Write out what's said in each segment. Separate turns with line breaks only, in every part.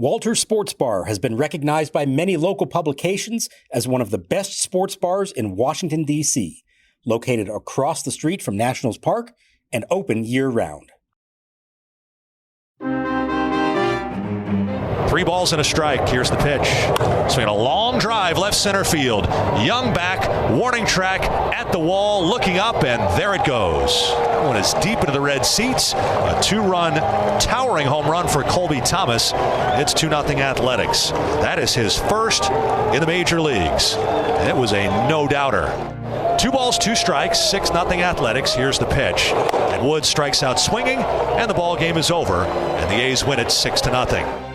Walter's Sports Bar has been recognized by many local publications as one of the best sports bars in Washington, D.C., located across the street from Nationals Park and open year-round.
3 balls and a strike. Here's the pitch. Swinging a long drive left center field. Young back, warning track at the wall, looking up, and there it goes. That one is deep into the red seats. A 2-run towering home run for Colby Thomas. It's 2-0 Athletics. That is his first in the major leagues. And it was a no-doubter. 2 balls, 2 strikes, 6-0 Athletics. Here's the pitch. And Woods strikes out swinging, and the ball game is over. And the A's win it 6-0.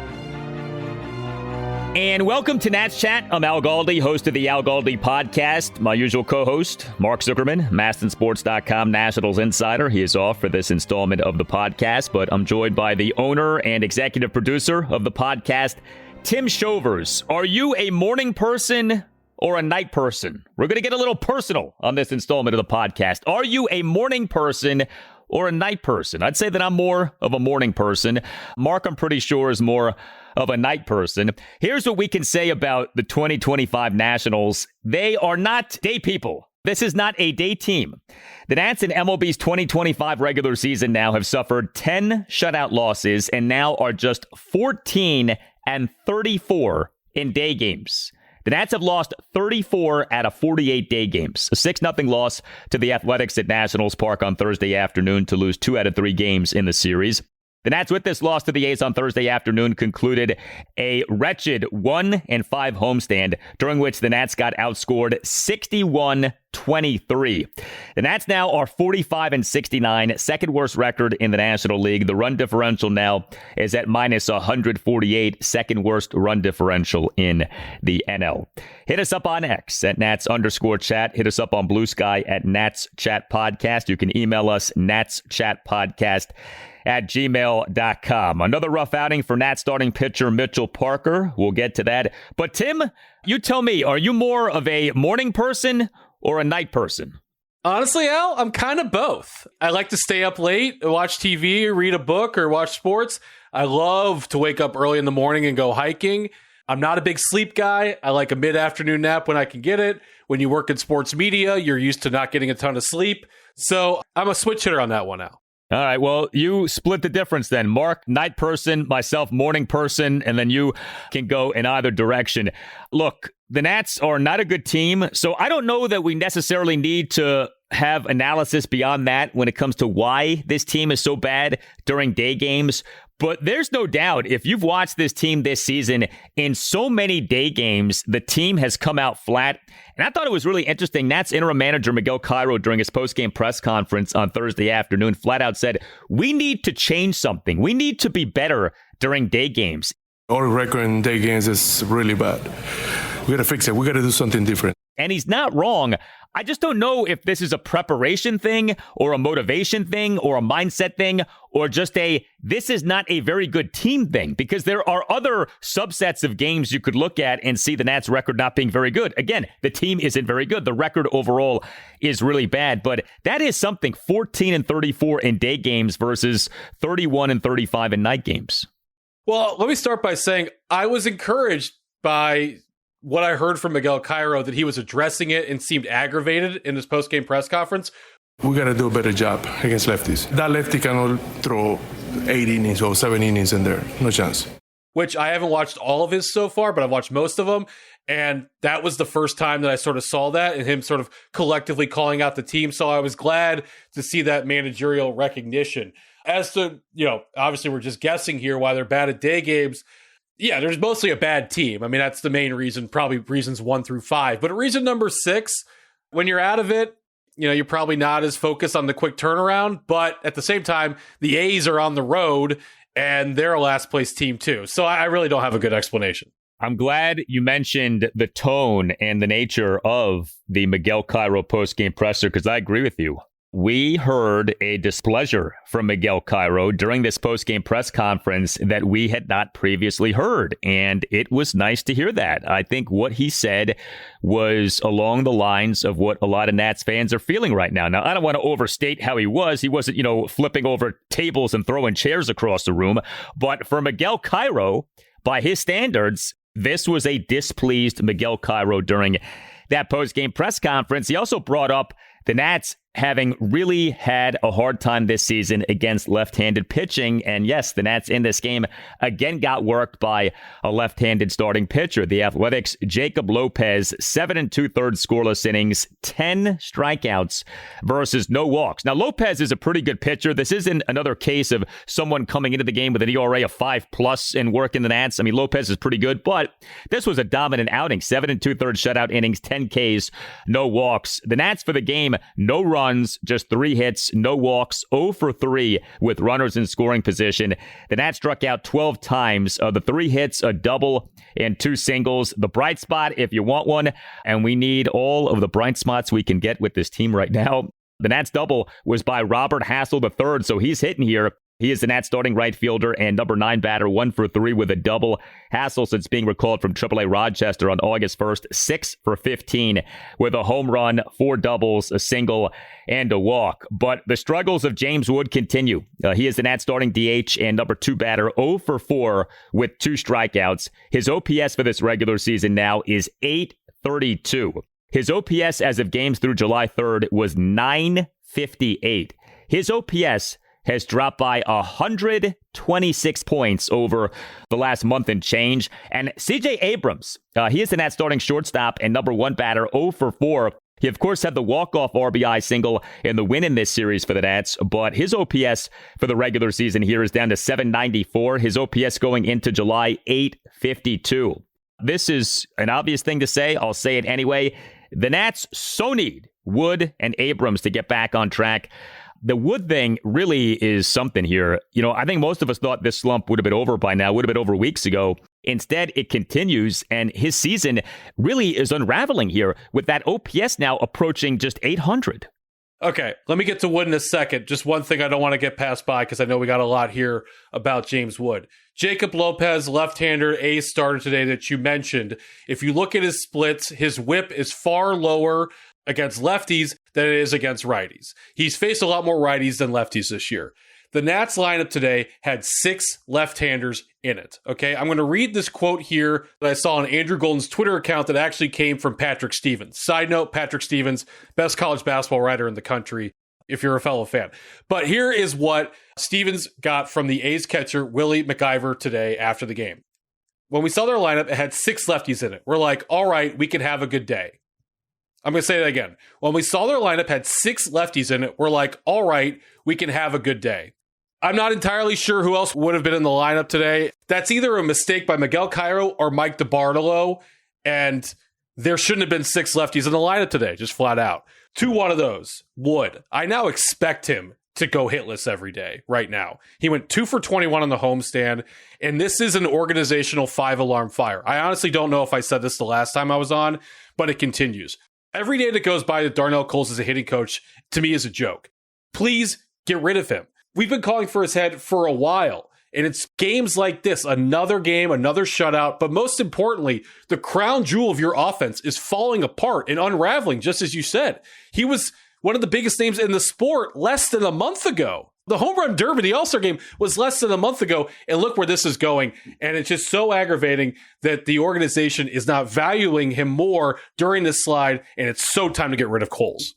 And welcome to Nats Chat. I'm Al Galdi, host of the Al Galdi podcast. My usual co-host, Mark Zuckerman, MastonSports.com Nationals insider. He is off for this installment of the podcast, but I'm joined by the owner and executive producer of the podcast, Tim Shovers. Are you a morning person or a night person? We're going to get a little personal on this installment of the podcast. Are you a morning person or a night person? I'd say that I'm more of a morning person. Mark, I'm pretty sure, is more of a night person. Here's what we can say about the 2025 Nationals. They are not day people. This is not a day team. The Nats in MLB's 2025 regular season now have suffered 10 shutout losses and now are just 14-34 in day games. The Nats have lost 34 out of 48 day games. A 6-0 loss to the Athletics at Nationals Park on Thursday afternoon to lose 2 out of 3 games in the series. The Nats, with this loss to the A's on Thursday afternoon, concluded a wretched 1-5 homestand, during which the Nats got outscored 61-23. The Nats now are 45-69, second worst record in the National League. The run differential now is at minus 148, second worst run differential in the NL. Hit us up on X at Nats_chat. Hit us up on Blue Sky at natschatpodcast. You can email us natschatpodcast at gmail.com. Another rough outing for Nats starting pitcher Mitchell Parker. We'll get to that. But Tim, you tell me, are you more of a morning person or a night person?
Honestly, Al, I'm kind of both. I like to stay up late, watch TV, read a book, or watch sports. I love to wake up early in the morning and go hiking. I'm not a big sleep guy. I like a mid-afternoon nap when I can get it. When you work in sports media, you're used to not getting a ton of sleep. So I'm a switch hitter on that one, Al.
All right, well, you split the difference then. Mark, night person, myself, morning person, and then you can go in either direction. Look, the Nats are not a good team, so I don't know that we necessarily need to have analysis beyond that when it comes to why this team is so bad during day games. But there's no doubt, if you've watched this team this season, in so many day games, the team has come out flat. And I thought it was really interesting. Nats interim manager Miguel Cairo, during his postgame press conference on Thursday afternoon, flat out said, we need to change something. We need to be better during day games.
Our record in day games is really bad. We got to fix it. We got to do something different.
And he's not wrong. I just don't know if this is a preparation thing or a motivation thing or a mindset thing or just this is not a very good team thing, because there are other subsets of games you could look at and see the Nats record not being very good. Again, the team isn't very good. The record overall is really bad, but that is something. 14-34 in day games versus 31-35 in night games.
Well, let me start by saying I was encouraged by what I heard from Miguel Cairo, that he was addressing it and seemed aggravated in his post-game press conference.
We got to do a better job against lefties. That lefty cannot throw 8 innings or 7 innings in there. No chance.
Which I haven't watched all of his so far, but I've watched most of them. And that was the first time that I sort of saw that and him sort of collectively calling out the team. So I was glad to see that managerial recognition. As to, obviously we're just guessing here why they're bad at day games. Yeah, there's mostly a bad team. I mean, that's the main reason, probably reasons 1 through 5. But reason number 6, when you're out of it, you're probably not as focused on the quick turnaround. But at the same time, the A's are on the road and they're a last place team too. So I really don't have a good explanation.
I'm glad you mentioned the tone and the nature of the Miguel Cairo postgame presser, because I agree with you. We heard a displeasure from Miguel Cairo during this postgame press conference that we had not previously heard, and it was nice to hear that. I think what he said was along the lines of what a lot of Nats fans are feeling right now. Now, I don't want to overstate how he was. He wasn't, flipping over tables and throwing chairs across the room. But for Miguel Cairo, by his standards, this was a displeased Miguel Cairo during that post-game press conference. He also brought up the Nats having really had a hard time this season against left-handed pitching. And yes, the Nats in this game again got worked by a left-handed starting pitcher. The Athletics' Jacob Lopez, 7 2/3 scoreless innings, 10 strikeouts versus no walks. Now, Lopez is a pretty good pitcher. This isn't another case of someone coming into the game with an ERA of 5+ and working the Nats. I mean, Lopez is pretty good, but this was a dominant outing. 7 2/3 shutout innings, 10 Ks, no walks. The Nats for the game, no runs, just 3 hits, no walks, 0 for 3 with runners in scoring position. The Nats struck out 12 times. The 3 hits, a double, and 2 singles. The bright spot, if you want one, and we need all of the bright spots we can get with this team right now. The Nats double was by Robert Hassel III, so he's hitting here. He is the Nats starting right fielder and number 9 batter, 1 for 3 with a double. Hassel, since being recalled from AAA Rochester on August 1st, 6 for 15 with a home run, 4 doubles, a single, and a walk. But the struggles of James Wood continue. He is the Nats starting DH and number 2 batter, 0 for 4 with 2 strikeouts. His OPS for this regular season now is .832. His OPS as of games through July 3rd was .958. His OPS has dropped by 126 points over the last month and change. And C.J. Abrams, he is the Nats starting shortstop and number 1 batter, 0 for 4. He, of course, had the walk-off RBI single in the win in this series for the Nats, but his OPS for the regular season here is down to .794. His OPS going into July, .852. This is an obvious thing to say. I'll say it anyway. The Nats so need Wood and Abrams to get back on track. The Wood thing really is something here. You know, I think most of us thought this slump would have been over by now, would have been over weeks ago. Instead, it continues, and his season really is unraveling here with that OPS now approaching just 800.
Okay, let me get to Wood in a second. Just one thing I don't want to get passed by because I know we got a lot here about James Wood. Jacob Lopez, left-hander, ace starter today that you mentioned. If you look at his splits, his whip is far lower against lefties than it is against righties. He's faced a lot more righties than lefties this year. The Nats lineup today had 6 left-handers in it. Okay, I'm going to read this quote here that I saw on Andrew Golden's Twitter account that actually came from Patrick Stevens. Side note, Patrick Stevens, best college basketball writer in the country, if you're a fellow fan. But here is what Stevens got from the A's catcher, Willie McIver, today after the game. When we saw their lineup, it had 6 lefties in it. We're like, all right, we can have a good day. I'm going to say that again. When we saw their lineup had 6 lefties in it, we're like, all right, we can have a good day. I'm not entirely sure who else would have been in the lineup today. That's either a mistake by Miguel Cairo or Mike DiBartolo, and there shouldn't have been 6 lefties in the lineup today, just flat out. To one of those, Wood. I now expect him to go hitless every day right now. He went 2 for 21 on the homestand, and this is an organizational 5-alarm fire. I honestly don't know if I said this the last time I was on, but it continues. Every day that goes by that Darnell Coles is a hitting coach, to me, is a joke. Please get rid of him. We've been calling for his head for a while, and it's games like this, another game, another shutout, but most importantly, the crown jewel of your offense is falling apart and unraveling, just as you said. He was one of the biggest names in the sport less than a month ago. The home run derby, the All-Star game, was less than a month ago, and look where this is going. And it's just so aggravating that the organization is not valuing him more during this slide, and it's so time to get rid of Coles.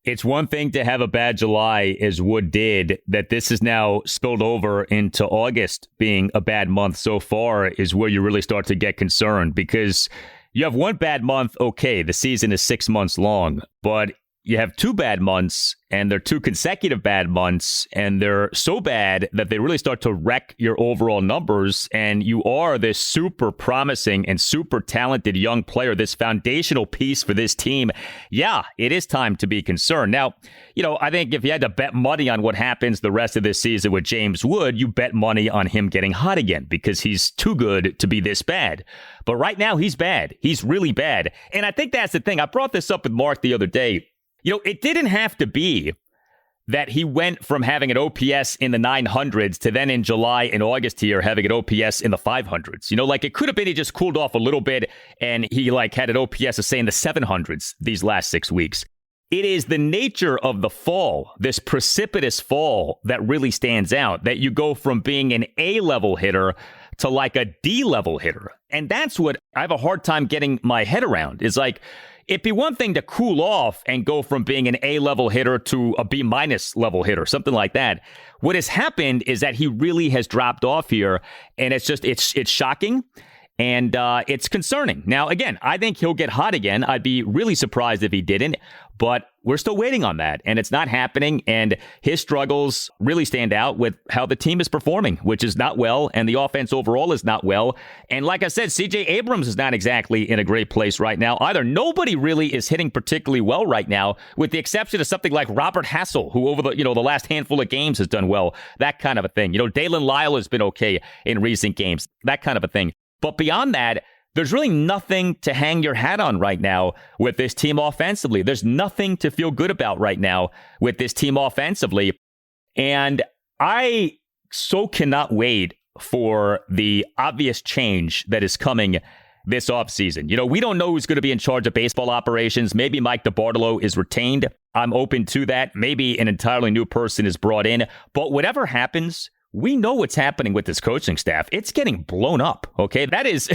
It's one thing to have a bad July, as Wood did, that this is now spilled over into August being a bad month so far is where you really start to get concerned, because you have one bad month, okay, the season is 6 months long, but you have 2 bad months, and they're 2 consecutive bad months, and they're so bad that they really start to wreck your overall numbers, and you are this super promising and super talented young player, this foundational piece for this team. Yeah, it is time to be concerned. Now, you know, I think if you had to bet money on what happens the rest of this season with James Wood, you bet money on him getting hot again, because he's too good to be this bad. But right now, he's bad. He's really bad. And I think that's the thing. I brought this up with Mark the other day. You know, it didn't have to be that he went from having an OPS in the 900s to then in July and August here having an OPS in the 500s. You know, like it could have been he just cooled off a little bit and he like had an OPS of say in the 700s these last 6 weeks. It is the nature of the fall, this precipitous fall, that really stands out, that you go from being an A-level hitter to like a D-level hitter. And that's what I have a hard time getting my head around. Is like, it'd be one thing to cool off and go from being an A-level hitter to a B-minus level hitter, something like that. What has happened is that he really has dropped off here, and it's shocking. And it's concerning. Now, again, I think he'll get hot again. I'd be really surprised if he didn't, but we're still waiting on that, and it's not happening. And his struggles really stand out with how the team is performing, which is not well, and the offense overall is not well. And like I said, C.J. Abrams is not exactly in a great place right now either. Nobody really is hitting particularly well right now, with the exception of something like Robert Hassel, who over the last handful of games has done well. That kind of a thing. Dalen Lyle has been okay in recent games. That kind of a thing. But beyond that, there's really nothing to hang your hat on right now with this team offensively. There's nothing to feel good about right now with this team offensively. And I so cannot wait for the obvious change that is coming this offseason. We don't know who's going to be in charge of baseball operations. Maybe Mike DeBartolo is retained. I'm open to that. Maybe an entirely new person is brought in. But whatever happens, we know what's happening with this coaching staff. It's getting blown up, okay? That is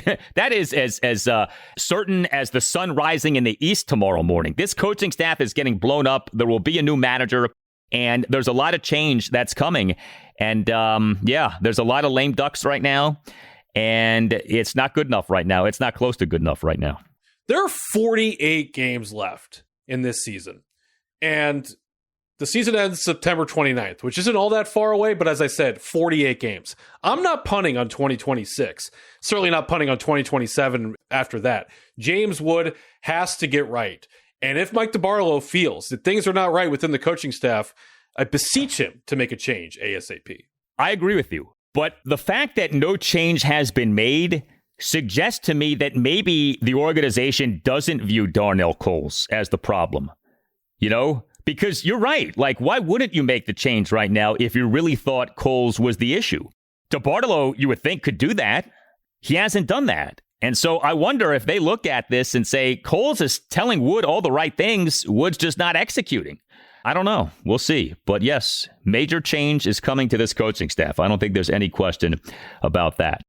as certain as the sun rising in the east tomorrow morning. This coaching staff is getting blown up. There will be a new manager, and there's a lot of change that's coming. And, there's a lot of lame ducks right now, and it's not good enough right now. It's not close to good enough right now.
There are 48 games left in this season, and the season ends September 29th, which isn't all that far away, but as I said, 48 games. I'm not punting on 2026. Certainly not punting on 2027 after that. James Wood has to get right. And if Mike DeBartolo feels that things are not right within the coaching staff, I beseech him to make a change ASAP.
I agree with you. But the fact that no change has been made suggests to me that maybe the organization doesn't view Darnell Coles as the problem. Because you're right. Like, why wouldn't you make the change right now if you really thought Coles was the issue? DeBartolo, you would think, could do that. He hasn't done that. And so I wonder if they look at this and say, Coles is telling Wood all the right things. Wood's just not executing. I don't know. We'll see. But yes, major change is coming to this coaching staff. I don't think there's any question about that.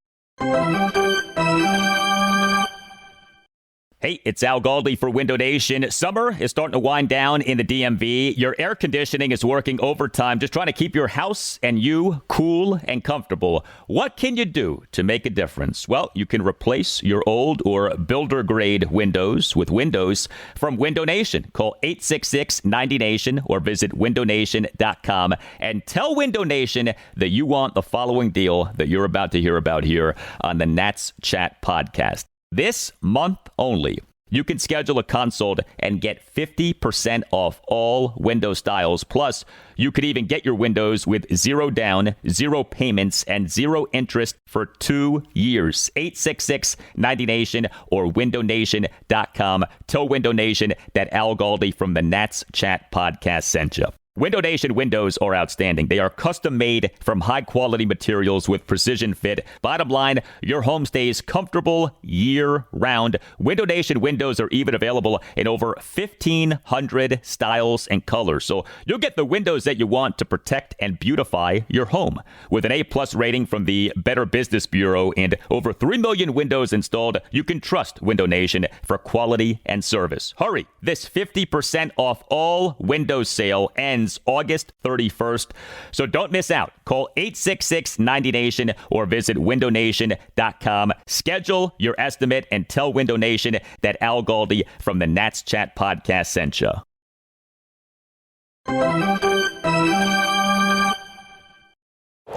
Hey, it's Al Galdi for Window Nation. Summer is starting to wind down in the DMV. Your air conditioning is working overtime, just trying to keep your house and you cool and comfortable. What can you do to make a difference? Well, you can replace your old or builder-grade windows with windows from Window Nation. Call 866-90NATION or visit windownation.com and tell Window Nation that you want the following deal that you're about to hear about here on the Nats Chat podcast. This month only, you can schedule a consult and get 50% off all window styles. Plus, you could even get your windows with 0 down, 0 payments, and 0 interest for 2 years. 866-90NATION or windownation.com. Tell Window Nation that Al Galdi from the Nats Chat podcast sent you. Window Nation windows are outstanding. They are custom made from high quality materials with precision fit. Bottom line, your home stays comfortable year round. Window Nation windows are even available in over 1,500 styles and colors. So you'll get the windows that you want to protect and beautify your home. With an A+ rating from the Better Business Bureau and over 3 million windows installed, you can trust Window Nation for quality and service. Hurry, this 50% off all windows sale ends August 31st. So don't miss out. Call 866-90NATION or visit windownation.com. Schedule your estimate and tell Window Nation that Al Galdi from the Nats Chat podcast sent you.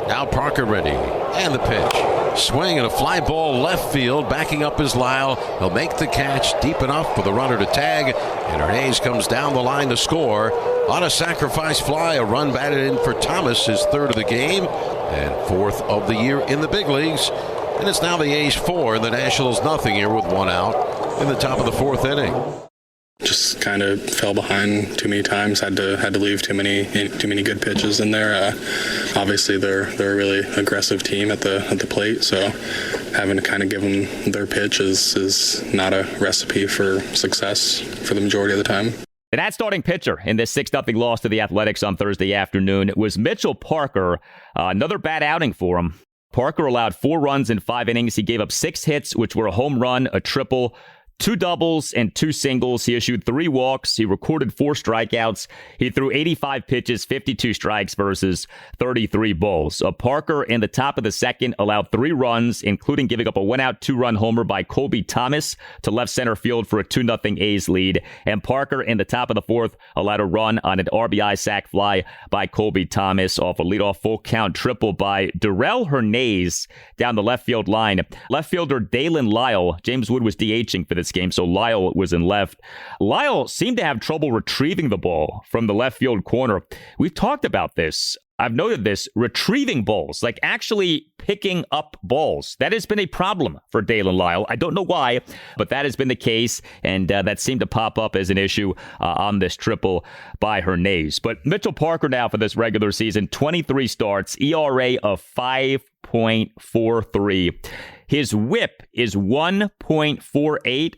Now Parker ready. And the pitch. Swing and a fly ball left field. Backing up is Lyle. He'll make the catch deep enough for the runner to tag. And Hernandez comes down the line to score. On a sacrifice fly, a run batted in for Thomas, his 3rd of the game and 4th of the year in the big leagues. And it's now the A's 4 and the Nationals nothing here with 1 out in the top of the 4th inning.
Just kind of fell behind too many times. Had to leave too many good pitches in there. Obviously, they're a really aggressive team at the plate, so having to kind of give them their pitch is not a recipe for success for the majority of the time.
The Nats starting pitcher in this 6-0 loss to the Athletics on Thursday afternoon was Mitchell Parker. Another bad outing for him. Parker allowed 4 runs in 5 innings. He gave up 6 hits, which were a home run, a triple, 2 doubles, and 2 singles. He issued 3 walks. He recorded 4 strikeouts. He threw 85 pitches, 52 strikes versus 33 balls. Parker, in the top of the second, allowed 3 runs, including giving up a 1-out, 2-run homer by Colby Thomas to left center field for a 2-0 A's lead. And Parker, in the top of the fourth, allowed a run on an RBI sac fly by Colby Thomas off a leadoff full count triple by Darrell Hernandez down the left field line. Left fielder Dalen Lyle, James Wood was DHing for this game, so Lyle was in left. Lyle seemed to have trouble retrieving the ball from the left field corner. We've talked about this. I've noted this, retrieving balls, like actually picking up balls. That has been a problem for Dalen Lyle. I don't know why, but that has been the case, and that seemed to pop up as an issue on this triple by Hernandez. But Mitchell Parker now for this regular season, 23 starts, ERA of 5.43. His whip is 1.48.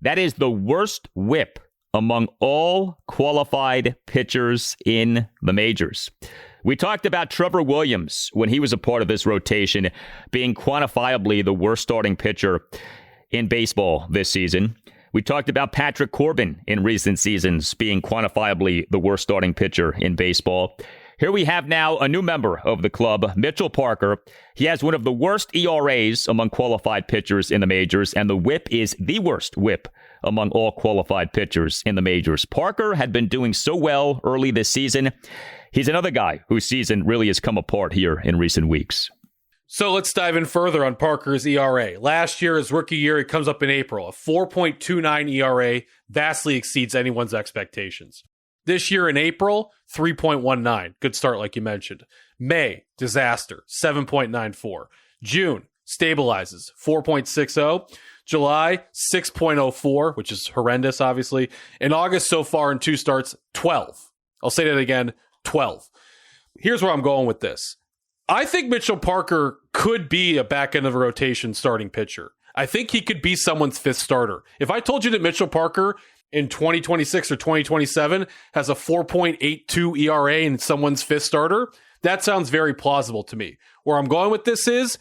That is the worst whip among all qualified pitchers in the majors. We talked about Trevor Williams when he was a part of this rotation being quantifiably the worst starting pitcher in baseball this season. We talked about Patrick Corbin in recent seasons being quantifiably the worst starting pitcher in baseball. Here we have now a new member of the club, Mitchell Parker. He has one of the worst ERAs among qualified pitchers in the majors, and the whip is the worst whip among all qualified pitchers in the majors. Parker had been doing so well early this season. He's another guy whose season really has come apart here in recent weeks.
So let's dive in further on Parker's ERA. Last year, his rookie year, it comes up in April. A 4.29 ERA vastly exceeds anyone's expectations. This year in April, 3.19. Good start, like you mentioned. May, disaster, 7.94. June, stabilizes, 4.60. July, 6.04, which is horrendous, obviously. In August, so far in 2 starts, 12. I'll say that again, 12. Here's where I'm going with this. I think Mitchell Parker could be a back end of a rotation starting pitcher. I think he could be someone's 5th starter. If I told you that Mitchell Parker in 2026 or 2027 has a 4.82 ERA and someone's 5th starter, that sounds very plausible to me. Where I'm going with this is,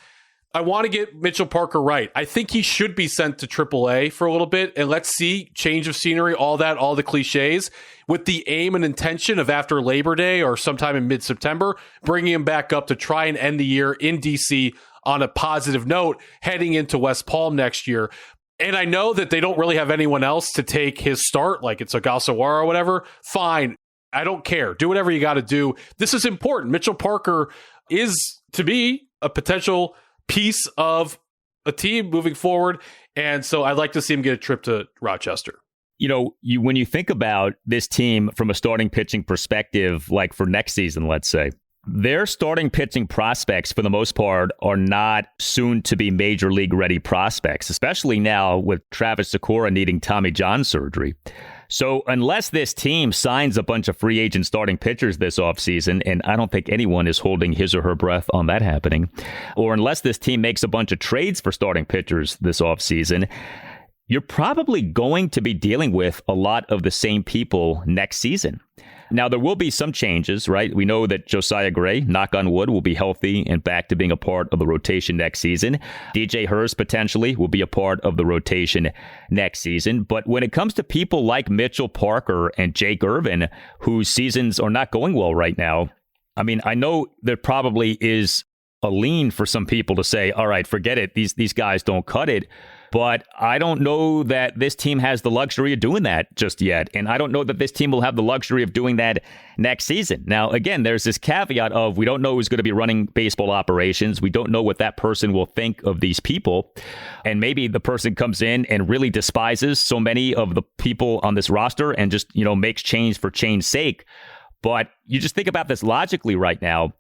I want to get Mitchell Parker right. I think he should be sent to AAA for a little bit, and let's see, change of scenery, all that, all the cliches, with the aim and intention of after Labor Day or sometime in mid-September, bringing him back up to try and end the year in DC on a positive note, heading into West Palm next year. And I know that they don't really have anyone else to take his start, like it's Ogasawara or whatever. Fine. I don't care. Do whatever you got to do. This is important. Mitchell Parker is, to me, a potential piece of a team moving forward. And so I'd like to see him get a trip to Rochester.
You know, when you think about this team from a starting pitching perspective, like for next season, let's say, their starting pitching prospects, for the most part, are not soon to be major league ready prospects, especially now with Travis Sakura needing Tommy John surgery. So unless this team signs a bunch of free agent starting pitchers this offseason, and I don't think anyone is holding his or her breath on that happening, or unless this team makes a bunch of trades for starting pitchers this offseason, you're probably going to be dealing with a lot of the same people next season. Now, there will be some changes, right? We know that Josiah Gray, knock on wood, will be healthy and back to being a part of the rotation next season. DJ Hurst potentially will be a part of the rotation next season. But when it comes to people like Mitchell Parker and Jake Irvin, whose seasons are not going well right now, I mean, I know there probably is a lean for some people to say, all right, forget it. These guys don't cut it. But I don't know that this team has the luxury of doing that just yet. And I don't know that this team will have the luxury of doing that next season. Now, again, there's this caveat of we don't know who's going to be running baseball operations. We don't know what that person will think of these people. And maybe the person comes in and really despises so many of the people on this roster and just, makes change for change's sake. But you just think about this logically right now.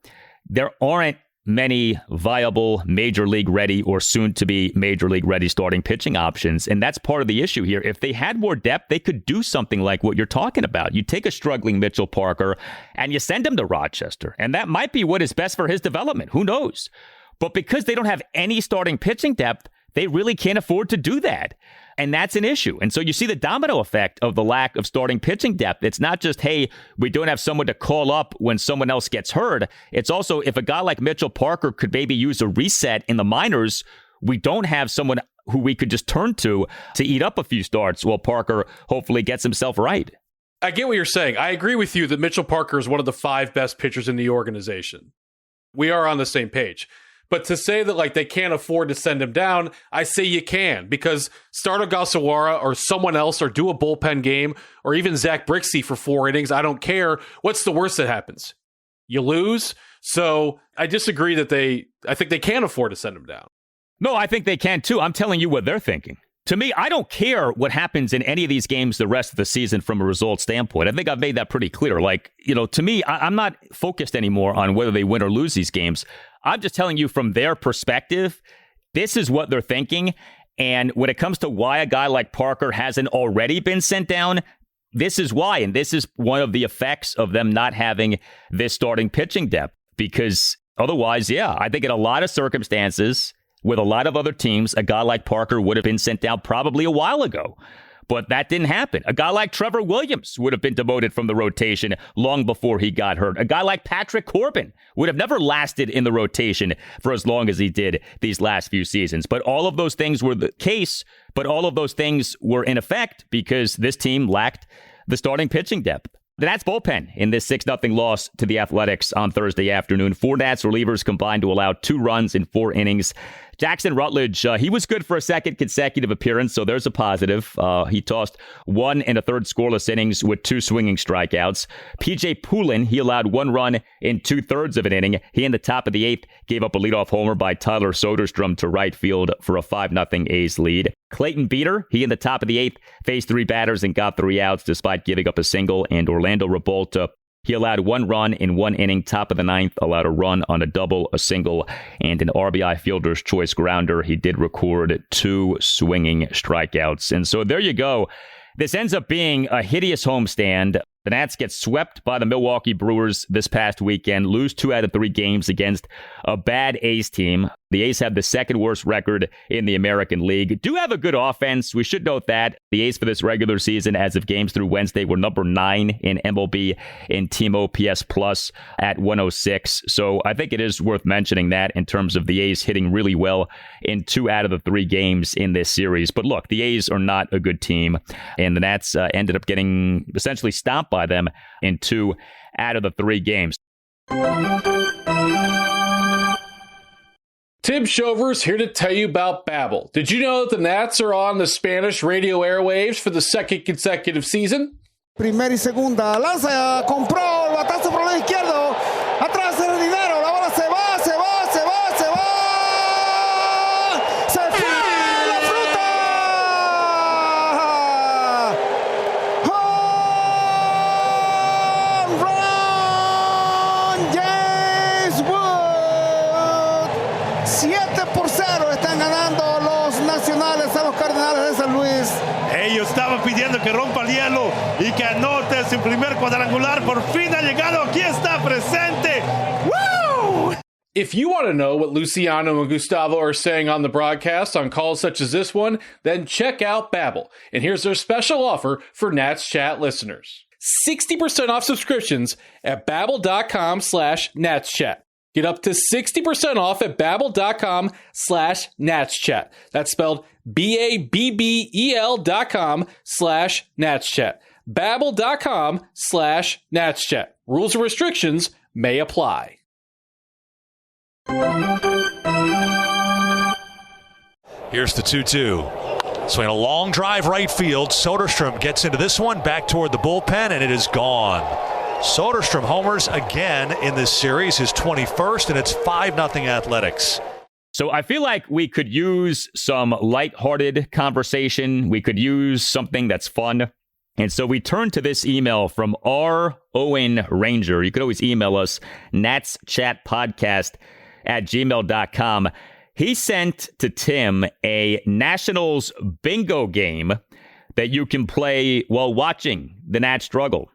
There aren't many viable major league ready or soon to be major league ready starting pitching options. And that's part of the issue here. If they had more depth, they could do something like what you're talking about. You take a struggling Mitchell Parker and you send him to Rochester. And that might be what is best for his development. Who knows? But because they don't have any starting pitching depth, They really can't afford to do that. And that's an issue. And so you see the domino effect of the lack of starting pitching depth. It's not just, hey, we don't have someone to call up when someone else gets hurt. It's also, if a guy like Mitchell Parker could maybe use a reset in the minors, we don't have someone who we could just turn to eat up a few starts while Parker hopefully gets himself right.
I get what you're saying. I agree with you that Mitchell Parker is one of the 5 best pitchers in the organization. We are on the same page. But to say that like they can't afford to send him down, I say you can, because start Ogasawara or someone else, or do a bullpen game, or even Zach Brixey for 4 innings. I don't care. What's the worst that happens? You lose. So I disagree that I think they can afford to send him down.
No, I think they can too. I'm telling you what they're thinking. To me, I don't care what happens in any of these games the rest of the season from a result standpoint. I think I've made that pretty clear. Like, to me, I'm not focused anymore on whether they win or lose these games. I'm just telling you from their perspective, this is what they're thinking. And when it comes to why a guy like Parker hasn't already been sent down, this is why. And this is one of the effects of them not having this starting pitching depth. Because otherwise, yeah, I think in a lot of circumstances, with a lot of other teams, a guy like Parker would have been sent down probably a while ago. But that didn't happen. A guy like Trevor Williams would have been demoted from the rotation long before he got hurt. A guy like Patrick Corbin would have never lasted in the rotation for as long as he did these last few seasons. But all of those things were the case, but all of those things were in effect because this team lacked the starting pitching depth. The Nats bullpen in this 6-0 loss to the Athletics on Thursday afternoon. 4 Nats relievers combined to allow 2 runs in 4 innings. Jackson Rutledge, he was good for a second consecutive appearance, so there's a positive. He tossed 1 1/3 scoreless innings with 2 swinging strikeouts. PJ Poulin, he allowed 1 run in 2/3 of an inning. He in the top of the 8th gave up a leadoff homer by Tyler Soderstrom to right field for a 5-0 A's lead. Clayton Beeter, he in the top of the 8th faced 3 batters and got 3 outs despite giving up a single. And Orlando Revolta, he allowed 1 run in 1 inning, top of the 9th, allowed a run on a double, a single, and an RBI fielder's choice grounder. He did record 2 swinging strikeouts. And so there you go. This ends up being a hideous homestand. The Nats get swept by the Milwaukee Brewers this past weekend, lose 2 out of 3 games against a bad A's team. The A's have the 2nd worst record in the American League. Do have a good offense. We should note that. The A's for this regular season, as of games through Wednesday, were number 9 in MLB in Team OPS Plus at 106. So I think it is worth mentioning that in terms of the A's hitting really well in 2 out of the 3 games in this series. But look, the A's are not a good team, and the Nats ended up getting essentially stomped by them in 2 out of the 3 games.
Tim Shovers here to tell you about Babbel. Did you know that the Nats are on the Spanish radio airwaves for the 2nd consecutive season?
Primera y segunda, lanza, compró, el batazo por el lado izquierdo, atrás el dinero, la bola se va, se va, se va, se va, se fue la fruta. Home run, James Wood. 7-0 están ganando los nacionales a los Cardenales de San Luis.
Ellos estaban pidiendo que rompa el hielo y que anote su primer cuadrangular. Por fin ha llegado. Aquí está presente. ¡Woo!
If you want to know what Luciano and Gustavo are saying on the broadcast on calls such as this one, then check out Babbel. And here's their special offer for Nats Chat listeners. 60% off subscriptions at babbel.com/natschat. Get up to 60% off at babbel.com/natschat. That's spelled BABBEL.com/natschat. Babbel.com/natschat. Rules and restrictions may apply.
Here's the 2-2. Swing a long drive right field. Soderstrom gets into this one, back toward the bullpen, and it is gone. Soderstrom homers again in this series, his 21st, and it's 5-0 Athletics.
So I feel like we could use some lighthearted conversation. We could use something that's fun. And so we turn to this email from R. Owen Ranger. You could always email us, natschatpodcast@gmail.com. He sent to Tim a Nationals bingo game that you can play while watching the Nats struggle.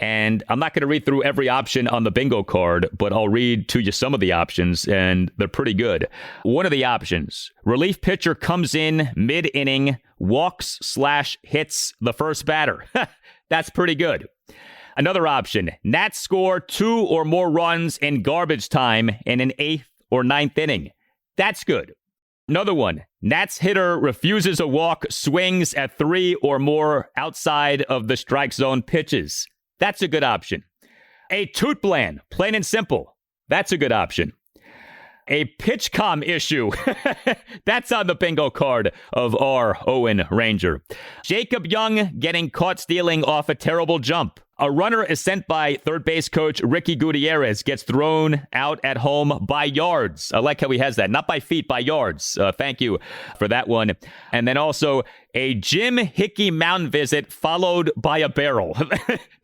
And I'm not going to read through every option on the bingo card, but I'll read to you some of the options, and they're pretty good. One of the options, relief pitcher comes in mid-inning, walks/hits the first batter. That's pretty good. Another option, Nats score 2 or more runs in garbage time in an 8th or 9th inning. That's good. Another one, Nats hitter refuses a walk, swings at 3 or more outside of the strike zone pitches. That's a good option. A toot plan, plain and simple. That's a good option. A pitch comm issue. That's on the bingo card of our Owen Ranger. Jacob Young getting caught stealing off a terrible jump. A runner is sent by third base coach Ricky Gutierrez, gets thrown out at home by yards. I like how he has that. Not by feet, by yards. Thank you for that one. And then also a Jim Hickey mountain visit followed by a barrel.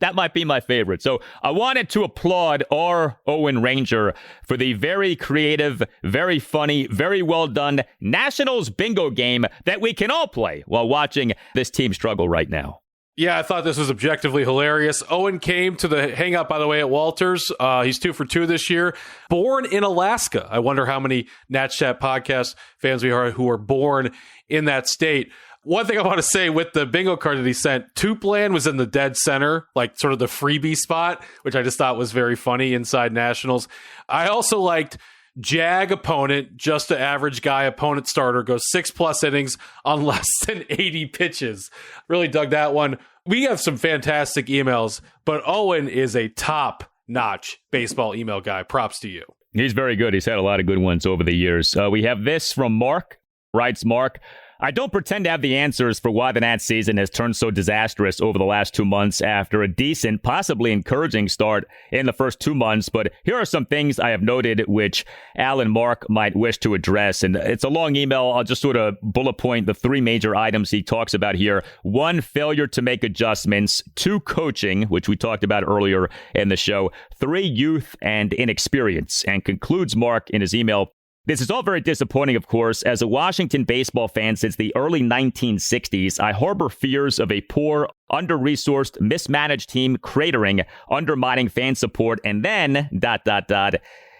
That might be my favorite. So I wanted to applaud our Owen Ranger for the very creative, very funny, very well done Nationals bingo game that we can all play while watching this team struggle right now.
Yeah, I thought this was objectively hilarious. Owen came to the hangout, by the way, at Walters. He's 2 for 2 this year. Born in Alaska. I wonder how many Natchat podcast fans we are who are born in that state. One thing I want to say with the bingo card that he sent, Tuplan was in the dead center, like sort of the freebie spot, which I just thought was very funny inside Nationals. I also liked Jag opponent, just an average guy opponent starter, goes 6+ innings on less than 80 pitches. Really dug that one. We have some fantastic emails, but Owen is a top-notch baseball email guy. Props to you.
He's very good. He's had a lot of good ones over the years. We have this from Mark. Writes Mark, I don't pretend to have the answers for why the Nats season has turned so disastrous over the last 2 months after a decent, possibly encouraging start in the first 2 months, but here are some things I have noted which Al and Mark might wish to address. And it's a long email. I'll just sort of bullet point the 3 major items he talks about here. 1, failure to make adjustments. 2, coaching, which we talked about earlier in the show. 3, youth and inexperience. And concludes Mark in his email, this is all very disappointing, of course. As a Washington baseball fan since the early 1960s, I harbor fears of a poor, under-resourced, mismanaged team cratering, undermining fan support, and then, ...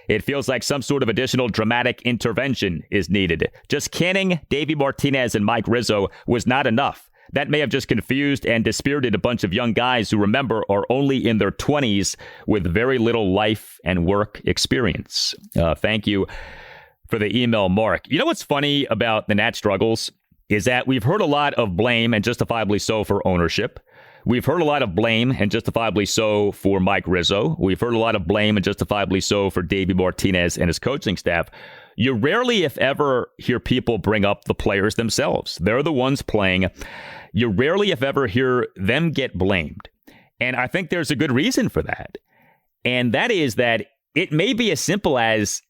It feels like some sort of additional dramatic intervention is needed. Just canning Davey Martinez and Mike Rizzo was not enough. That may have just confused and dispirited a bunch of young guys who, remember, are only in their 20s with very little life and work experience. Thank you for the email, Mark. You know what's funny about the Nats struggles is that we've heard a lot of blame, and justifiably so, for ownership. We've heard a lot of blame, and justifiably so, for Mike Rizzo. We've heard a lot of blame, and justifiably so, for Davey Martinez and his coaching staff. You rarely, if ever, hear people bring up the players themselves. They're the ones playing. You rarely, if ever, hear them get blamed. And I think there's a good reason for that. And that is that it may be as simple as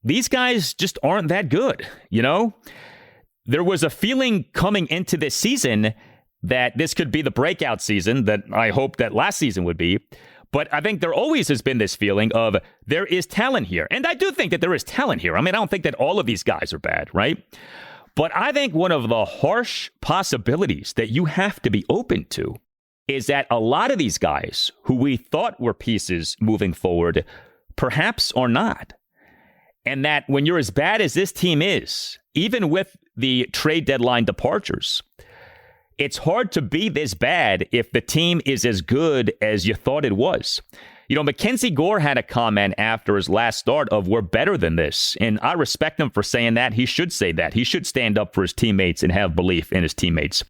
these guys just aren't that good, you know? There was a feeling coming into this season that this could be the breakout season that I hoped that last season would be. But I think there always has been this feeling of there is talent here. And I do think that there is talent here. I mean, I don't think that all of these guys are bad, right? But I think one of the harsh possibilities that you have to be open to is that a lot of these guys who we thought were pieces moving forward perhaps are not. And that when you're as bad as this team is, even with the trade deadline departures, it's hard to be this bad if the team is as good as you thought it was. You know, Mackenzie Gore had a comment after his last start of, we're better than this. And I respect him for saying that. He should say that. He should stand up for his teammates and have belief in his teammates.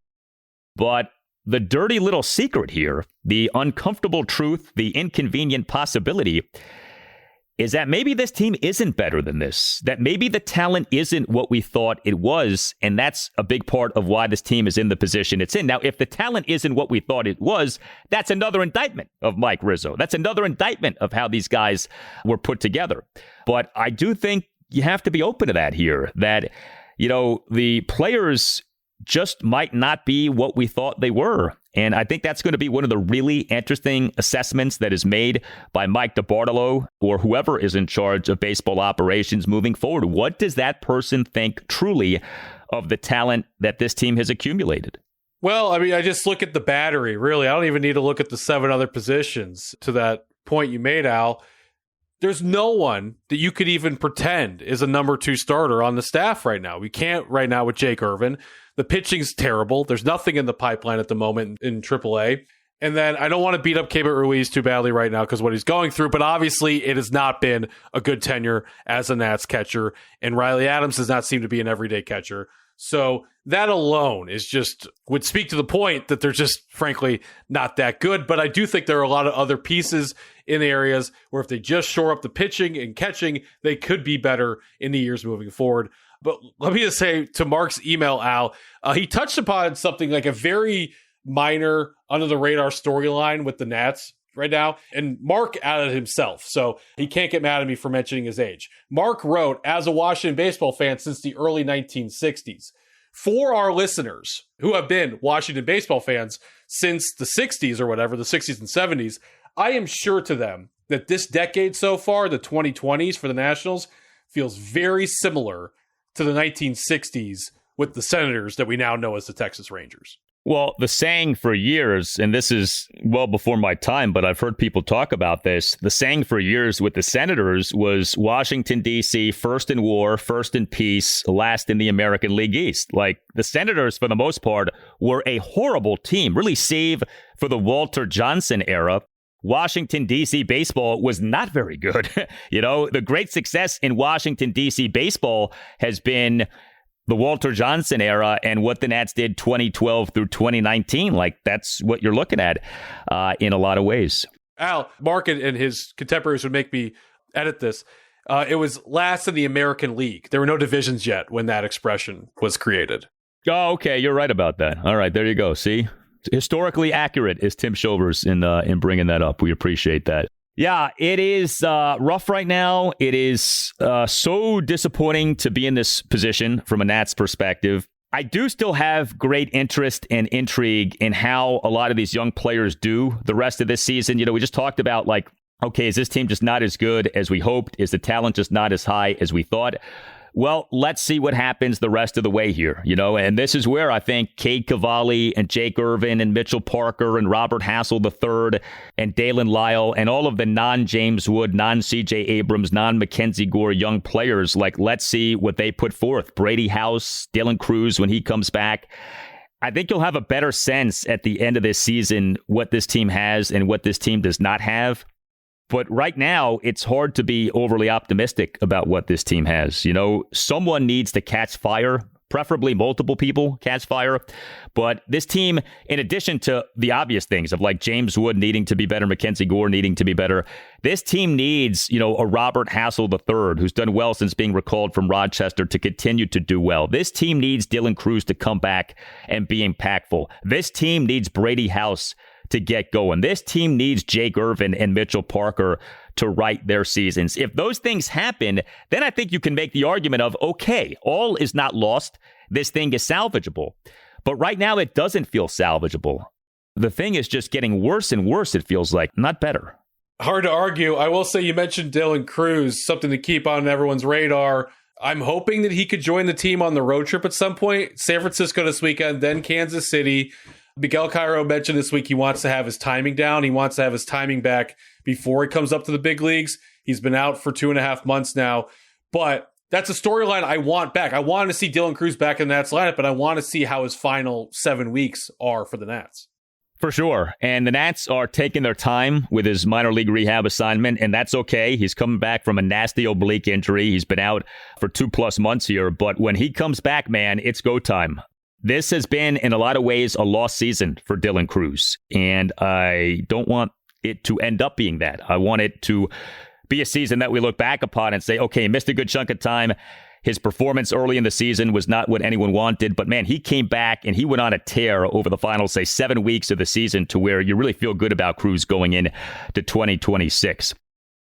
But the dirty little secret here, the uncomfortable truth, the inconvenient possibility, is that maybe this team isn't better than this, that maybe the talent isn't what we thought it was, and that's a big part of why this team is in the position it's in. Now, if the talent isn't what we thought it was, that's another indictment of Mike Rizzo. That's another indictment of how these guys were put together. But I do think you have to be open to that here, that, you know, the players just might not be what we thought they were. And I think that's going to be one of the really interesting assessments that is made by Mike DeBartolo or whoever is in charge of baseball operations moving forward. What does that person think truly of the talent that this team has accumulated?
Well, I mean, I just look at the battery, really. I don't even need to look at the 7 other positions. To that point you made, Al, there's no one that you could even pretend is a number 2 starter on the staff right now. We can't right now with Jake Irvin. The pitching's terrible. There's nothing in the pipeline at the moment in AAA. And then I don't want to beat up Keibert Ruiz too badly right now because what he's going through, but obviously it has not been a good tenure as a Nats catcher, and Riley Adams does not seem to be an everyday catcher. So that alone would speak to the point that they're just frankly not that good. But I do think there are a lot of other pieces in the areas where if they just shore up the pitching and catching, they could be better in the years moving forward. But let me just say to Mark's email, Al, he touched upon something like a very minor under the radar storyline with the Nats right now. And Mark added himself, so he can't get mad at me for mentioning his age. Mark wrote, as a Washington baseball fan since the early 1960s, for our listeners who have been Washington baseball fans since the 60s or whatever, the 60s and 70s, I am sure to them that this decade so far, the 2020s for the Nationals, feels very similar to the 1960s with the Senators that we now know as the Texas Rangers.
Well, the saying for years, and this is well before my time, but I've heard people talk about this. The saying for years with the Senators was Washington, D.C., first in war, first in peace, last in the American League East. Like the Senators, for the most part, were a horrible team, really save for the Walter Johnson era. Washington, D.C. baseball was not very good. The great success in Washington, D.C. baseball has been the Walter Johnson era and what the Nats did 2012 through 2019. Like, that's what you're looking at in a lot of ways.
Al, Mark and his contemporaries would make me edit this. It was last in the American League. There were no divisions yet when that expression was created.
Oh, okay. You're right about that. All right. There you go. See? Historically accurate is Tim Shovers in bringing that up. We appreciate that. Yeah, it is rough right now. It is so disappointing to be in this position from a Nats perspective. I do still have great interest and intrigue in how a lot of these young players do the rest of this season. We just talked about okay, is this team just not as good as we hoped? Is the talent just not as high as we thought? Well, let's see what happens the rest of the way here, and this is where I think Cade Cavalli and Jake Irvin and Mitchell Parker and Robert Hassel III and Dalen Lyle and all of the non-James Wood, non-C.J. Abrams, non-Mackenzie Gore young players, let's see what they put forth. Brady House, Dylan Cruz when he comes back. I think you'll have a better sense at the end of this season what this team has and what this team does not have. But right now, it's hard to be overly optimistic about what this team has. Someone needs to catch fire, preferably multiple people catch fire. But this team, in addition to the obvious things of James Wood needing to be better, Mackenzie Gore needing to be better, this team needs, a Robert Hassel III who's done well since being recalled from Rochester to continue to do well. This team needs Dylan Cruz to come back and be impactful. This team needs Brady House to get going. This team needs Jake Irvin and Mitchell Parker to right their seasons. If those things happen, then I think you can make the argument of, okay, all is not lost. This thing is salvageable. But right now, it doesn't feel salvageable. The thing is just getting worse and worse, it feels like, not better.
Hard to argue. I will say you mentioned Dylan Cruz, something to keep on everyone's radar. I'm hoping that he could join the team on the road trip at some point. San Francisco this weekend, then Kansas City. Miguel Cairo mentioned this week he wants to have his timing down. He wants to have his timing back before he comes up to the big leagues. He's been out for 2.5 months now. But that's a storyline I want back. I want to see Dylan Cruz back in the Nats lineup, but I want to see how his final 7 weeks are for the Nats.
For sure. And the Nats are taking their time with his minor league rehab assignment, and that's okay. He's coming back from a nasty oblique injury. He's been out for 2+ months here. But when he comes back, man, it's go time. This has been, in a lot of ways, a lost season for Dylan Cruz, and I don't want it to end up being that. I want it to be a season that we look back upon and say, okay, he missed a good chunk of time. His performance early in the season was not what anyone wanted, but man, he came back and he went on a tear over the final, 7 weeks of the season to where you really feel good about Cruz going in to 2026.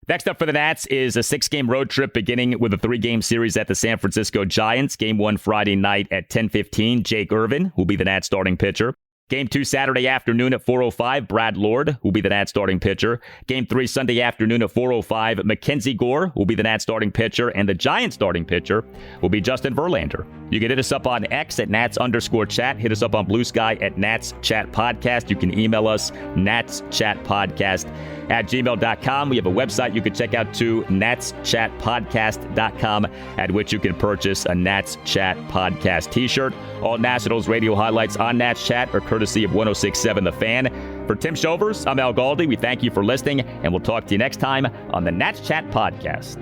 Next up for the Nats is a 6-game road trip beginning with a 3-game series at the San Francisco Giants. Game 1 Friday night at 10:15. Jake Irvin will be the Nats starting pitcher. Game 2 Saturday afternoon at 4:05, Brad Lord will be the Nats starting pitcher. Game 3 Sunday afternoon at 4:05, Mackenzie Gore will be the Nats starting pitcher, and the Giants starting pitcher will be Justin Verlander. You can hit us up on X at Nats_chat. Hit us up on Blue Sky at Nats Chat Podcast. You can email us, natschatpodcast@gmail.com. We have a website you can check out too, natschatpodcast.com, at which you can purchase a Nats Chat Podcast t-shirt. All Nationals radio highlights on Nats Chat are courtesy of 106.7 The Fan. For Tim Shovers, I'm Al Galdi. We thank you for listening, and we'll talk to you next time on the Nats Chat Podcast.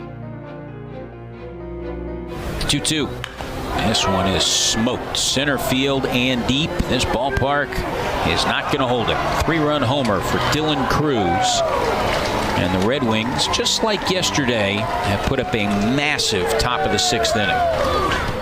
2-2. This one is smoked center field and deep. This ballpark is not going to hold it. 3-run homer for Dylan Cruz. And the Red Wings, just like yesterday, have put up a massive top of the 6th inning.